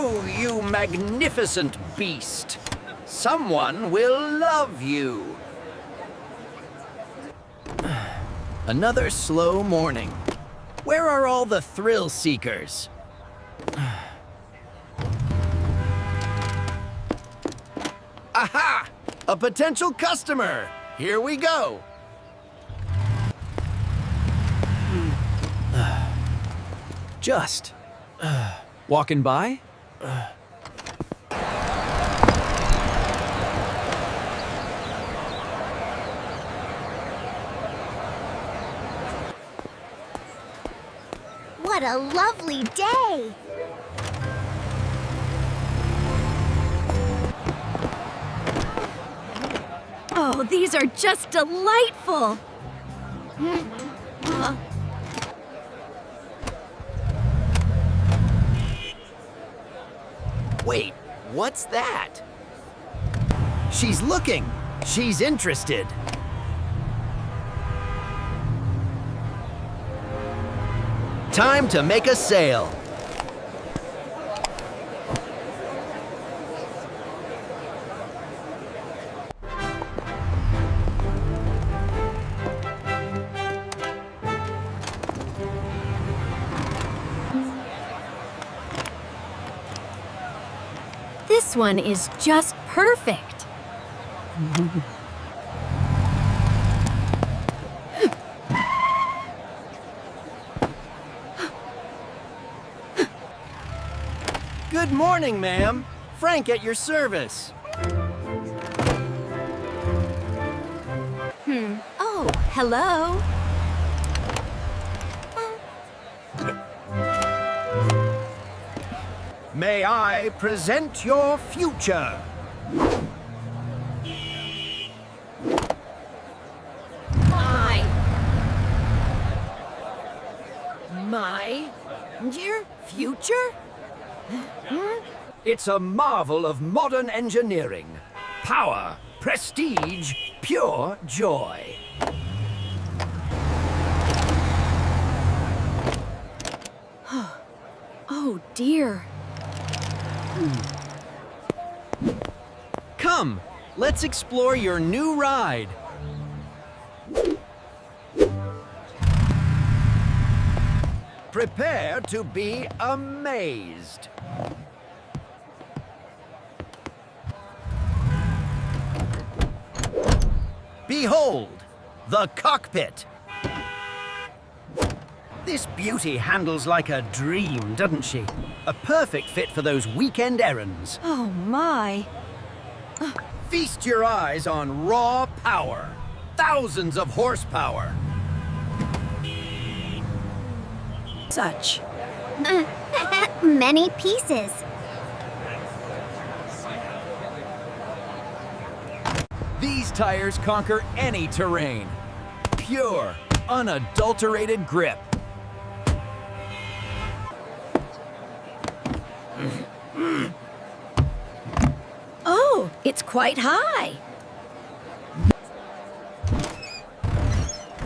Hello, you magnificent beast. Someone will love you. Another slow morning. Where are all the thrill seekers? Aha! A potential customer! Here we go! Just walking by? What a lovely day! Oh, these are just delightful! Wait, what's that? She's looking. She's interested. Time to make a sale. This one is just perfect. Good morning, ma'am. Frank at your service. Oh, hello. May I present your future? My dear future? It's a marvel of modern engineering. Power, prestige, pure joy. Oh dear. Come, let's explore your new ride. Prepare to be amazed. Behold, the cockpit. This beauty handles like a dream, doesn't she? A perfect fit for those weekend errands. Oh my. Feast your eyes on raw power. Thousands of horsepower. Such. Many pieces. These tires conquer any terrain. Pure, unadulterated grip. Oh, it's quite high.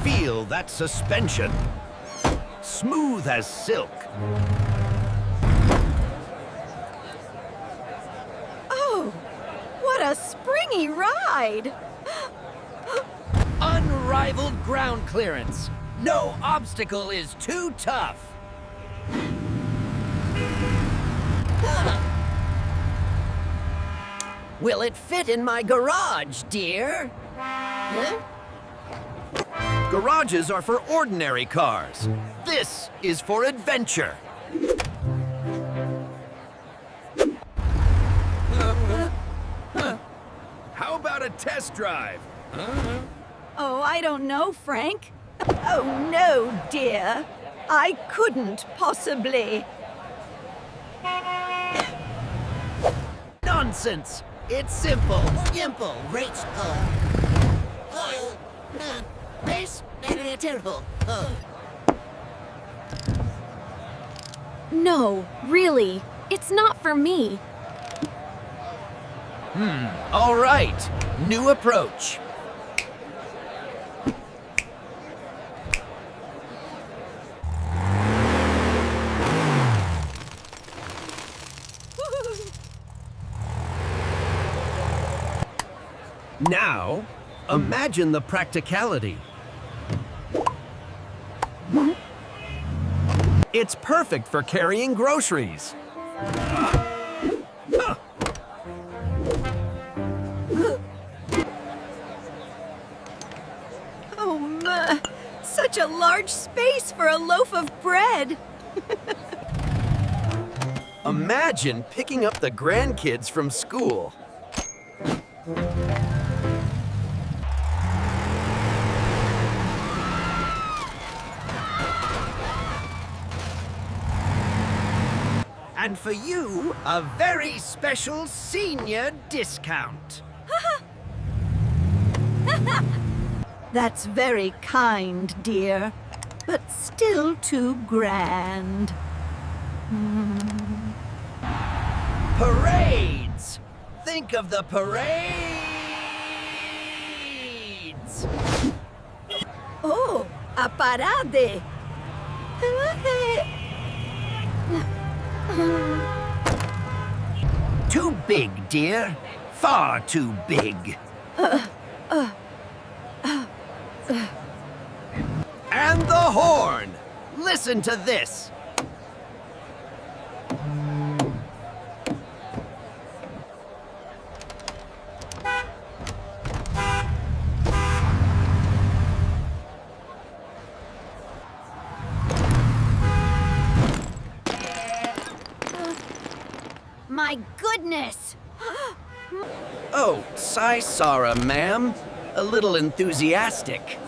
Feel that suspension. Smooth as silk. Oh, what a springy ride. Unrivaled ground clearance. No obstacle is too tough. Will it fit in my garage, dear? Huh? Garages are for ordinary cars. This is for adventure. How about a test drive? Oh, I don't know, Frank. Oh no, dear. I couldn't possibly. Nonsense! It's simple. Simple, rates, base, terrible. No, really. It's not for me. All right. New approach. Now, imagine the practicality. It's perfect for carrying groceries. Oh, my. Such a large space for a loaf of bread. Imagine picking up the grandkids from school. And for you, a very special senior discount. That's very kind, dear, but still too grand. Parades! Think of the parades! Oh, a parade! Too big, dear. Far too big. And the horn! Listen to this. My goodness! Oh, sigh, Sarah, ma'am. A little enthusiastic.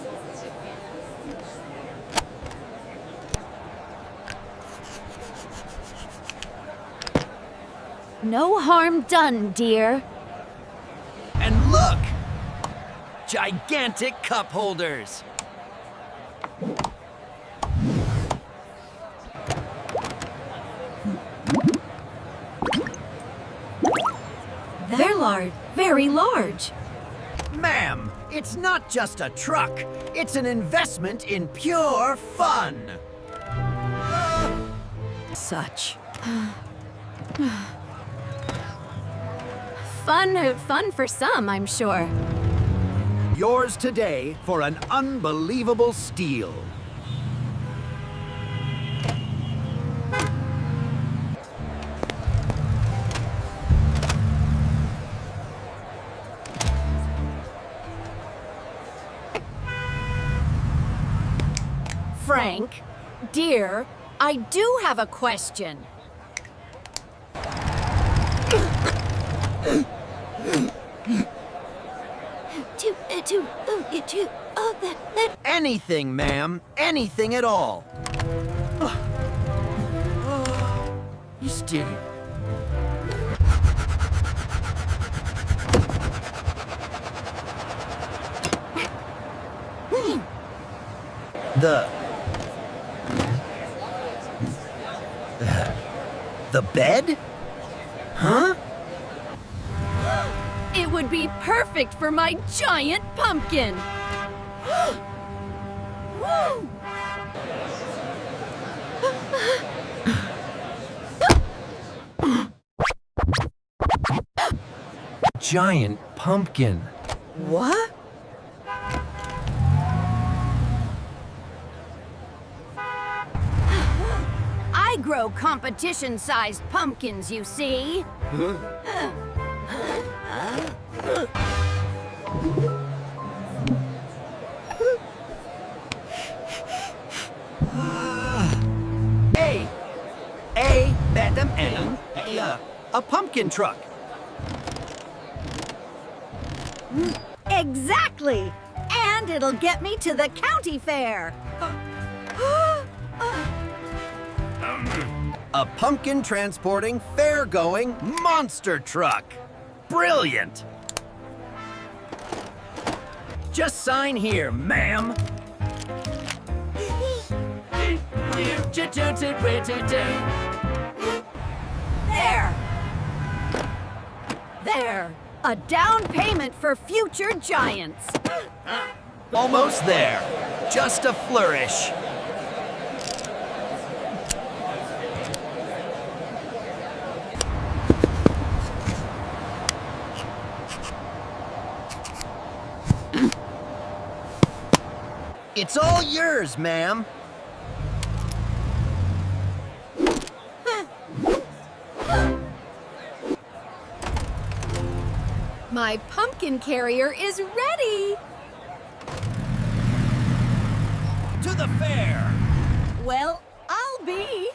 No harm done, dear. And look! Gigantic cup holders. They're large, very large. Ma'am, it's not just a truck. It's an investment in pure fun. Such. Fun for some, I'm sure. Yours today for an unbelievable steal. Frank, dear, I do have a question. Anything, ma'am. Anything at all. Steady. The bed? Huh? It would be perfect for my giant pumpkin. Giant pumpkin. What? I grow competition-sized pumpkins, you see. A pumpkin truck. Exactly! And it'll get me to the county fair. A pumpkin transporting, fair-going monster truck. Brilliant! Just sign here, ma'am. There! There! A down payment for future giants. Almost there. Just a flourish. It's all yours, ma'am. My pumpkin carrier is ready! To the fair! Well, I'll be.